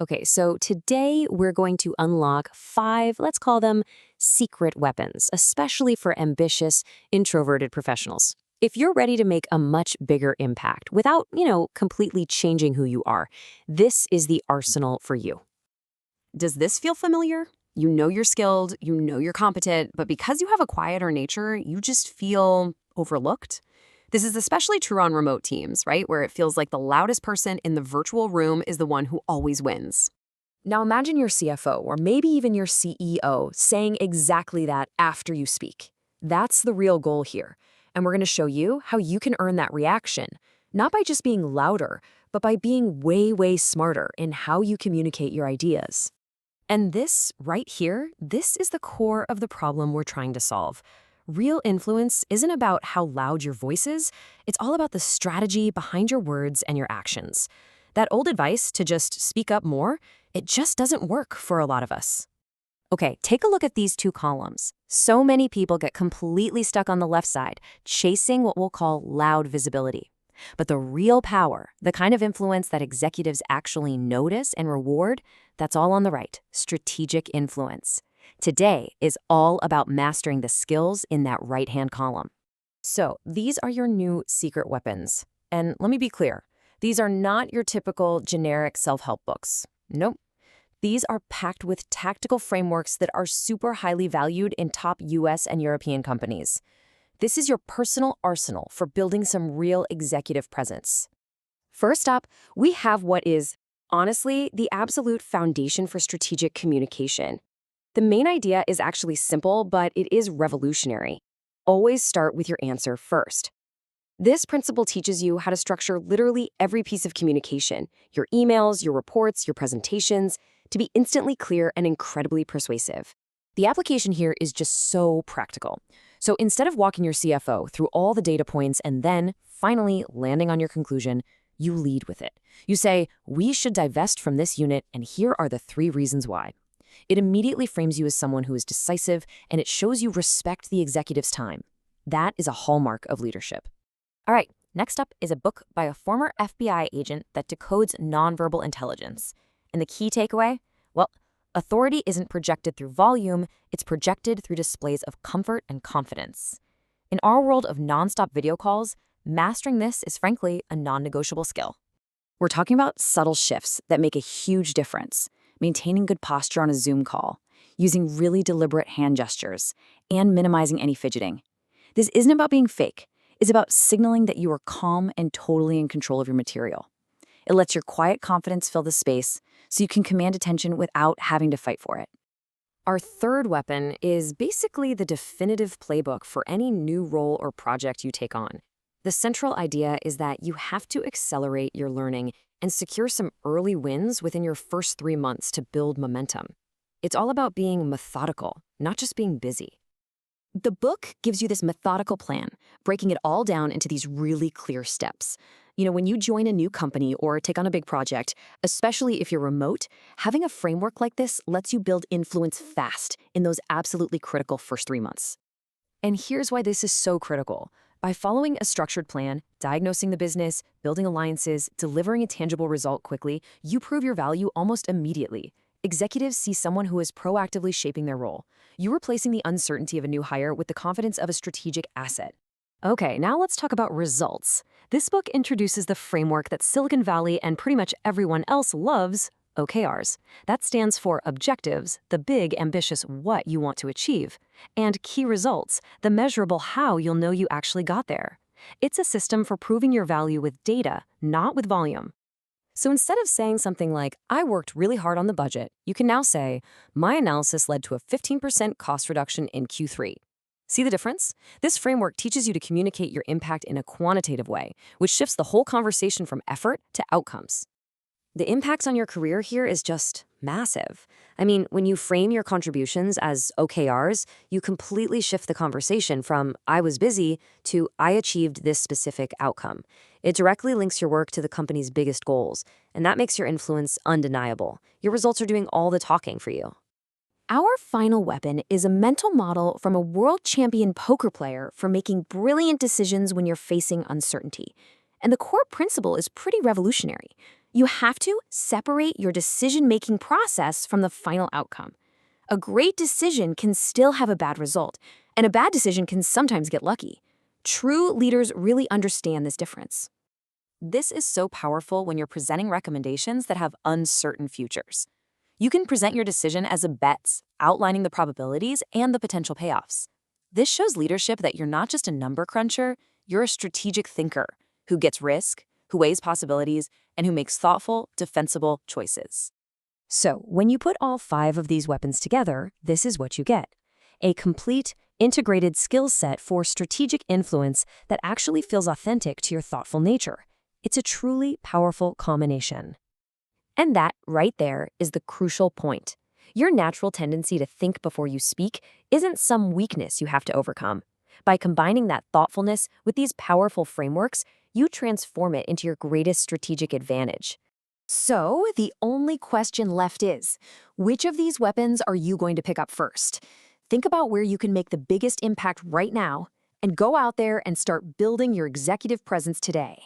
Okay, so today we're going to unlock 5, let's call them secret weapons, especially for ambitious, introverted professionals. If you're ready to make a much bigger impact without, completely changing who you are, this is the arsenal for you. Does this feel familiar? You know you're skilled, you know you're competent, but because you have a quieter nature, you just feel overlooked. This is especially true on remote teams, right? Where it feels like the loudest person in the virtual room is the one who always wins. Now imagine your CFO, or maybe even your CEO, saying exactly that after you speak. That's the real goal here. And we're going to show you how you can earn that reaction, not by just being louder, but by being way, way smarter in how you communicate your ideas. And this, right here, this is the core of the problem we're trying to solve. Real influence isn't about how loud your voice is, it's all about the strategy behind your words and your actions. That old advice to just speak up more, it just doesn't work for a lot of us. Okay, take a look at these 2 columns. So many people get completely stuck on the left side, chasing what we'll call loud visibility. But the real power, the kind of influence that executives actually notice and reward, that's all on the right, strategic influence. Today is all about mastering the skills in that right-hand column. So these are your new secret weapons. And let me be clear, these are not your typical generic self-help books. Nope. These are packed with tactical frameworks that are super highly valued in top US and European companies. This is your personal arsenal for building some real executive presence. First up, we have what is, honestly, the absolute foundation for strategic communication. The main idea is actually simple, but it is revolutionary. Always start with your answer first. This principle teaches you how to structure literally every piece of communication, your emails, your reports, your presentations, to be instantly clear and incredibly persuasive. The application here is just so practical. So instead of walking your CFO through all the data points and then, finally, landing on your conclusion, you lead with it. You say, we should divest from this unit, and here are the 3 reasons why. It immediately frames you as someone who is decisive, and it shows you respect the executive's time. That is a hallmark of leadership. All right, next up is a book by a former FBI agent that decodes nonverbal intelligence. And the key takeaway? Well, authority isn't projected through volume, it's projected through displays of comfort and confidence. In our world of nonstop video calls, mastering this is frankly a non-negotiable skill. We're talking about subtle shifts that make a huge difference. Maintaining good posture on a Zoom call, using really deliberate hand gestures, and minimizing any fidgeting. This isn't about being fake. It's about signaling that you are calm and totally in control of your material. It lets your quiet confidence fill the space so you can command attention without having to fight for it. Our third weapon is basically the definitive playbook for any new role or project you take on. The central idea is that you have to accelerate your learning and secure some early wins within your first 3 months to build momentum. It's all about being methodical, not just being busy. The book gives you this methodical plan, breaking it all down into these really clear steps. When you join a new company or take on a big project, especially if you're remote, having a framework like this lets you build influence fast in those absolutely critical first 3 months. And here's why this is so critical. By following a structured plan, diagnosing the business, building alliances, delivering a tangible result quickly, you prove your value almost immediately. Executives see someone who is proactively shaping their role. You're replacing the uncertainty of a new hire with the confidence of a strategic asset. Okay, now let's talk about results. This book introduces the framework that Silicon Valley and pretty much everyone else loves, OKRs. That stands for objectives, the big, ambitious what you want to achieve, and key results, the measurable how you'll know you actually got there. It's a system for proving your value with data, not with volume. So instead of saying something like, I worked really hard on the budget, you can now say, my analysis led to a 15% cost reduction in Q3. See the difference? This framework teaches you to communicate your impact in a quantitative way, which shifts the whole conversation from effort to outcomes. The impact on your career here is just massive. I mean, when you frame your contributions as OKRs, you completely shift the conversation from I was busy to I achieved this specific outcome. It directly links your work to the company's biggest goals, and that makes your influence undeniable. Your results are doing all the talking for you. Our final weapon is a mental model from a world champion poker player for making brilliant decisions when you're facing uncertainty. And the core principle is pretty revolutionary. You have to separate your decision-making process from the final outcome. A great decision can still have a bad result, and a bad decision can sometimes get lucky. True leaders really understand this difference. This is so powerful when you're presenting recommendations that have uncertain futures. You can present your decision as a bet, outlining the probabilities and the potential payoffs. This shows leadership that you're not just a number cruncher, you're a strategic thinker who gets risk, who weighs possibilities, and who makes thoughtful, defensible choices. So, when you put all 5 of these weapons together, this is what you get: a complete, integrated skill set for strategic influence that actually feels authentic to your thoughtful nature. It's a truly powerful combination. And that, right there, is the crucial point. Your natural tendency to think before you speak isn't some weakness you have to overcome. By combining that thoughtfulness with these powerful frameworks, you transform it into your greatest strategic advantage. So, the only question left is, which of these weapons are you going to pick up first? Think about where you can make the biggest impact right now, and go out there and start building your executive presence today.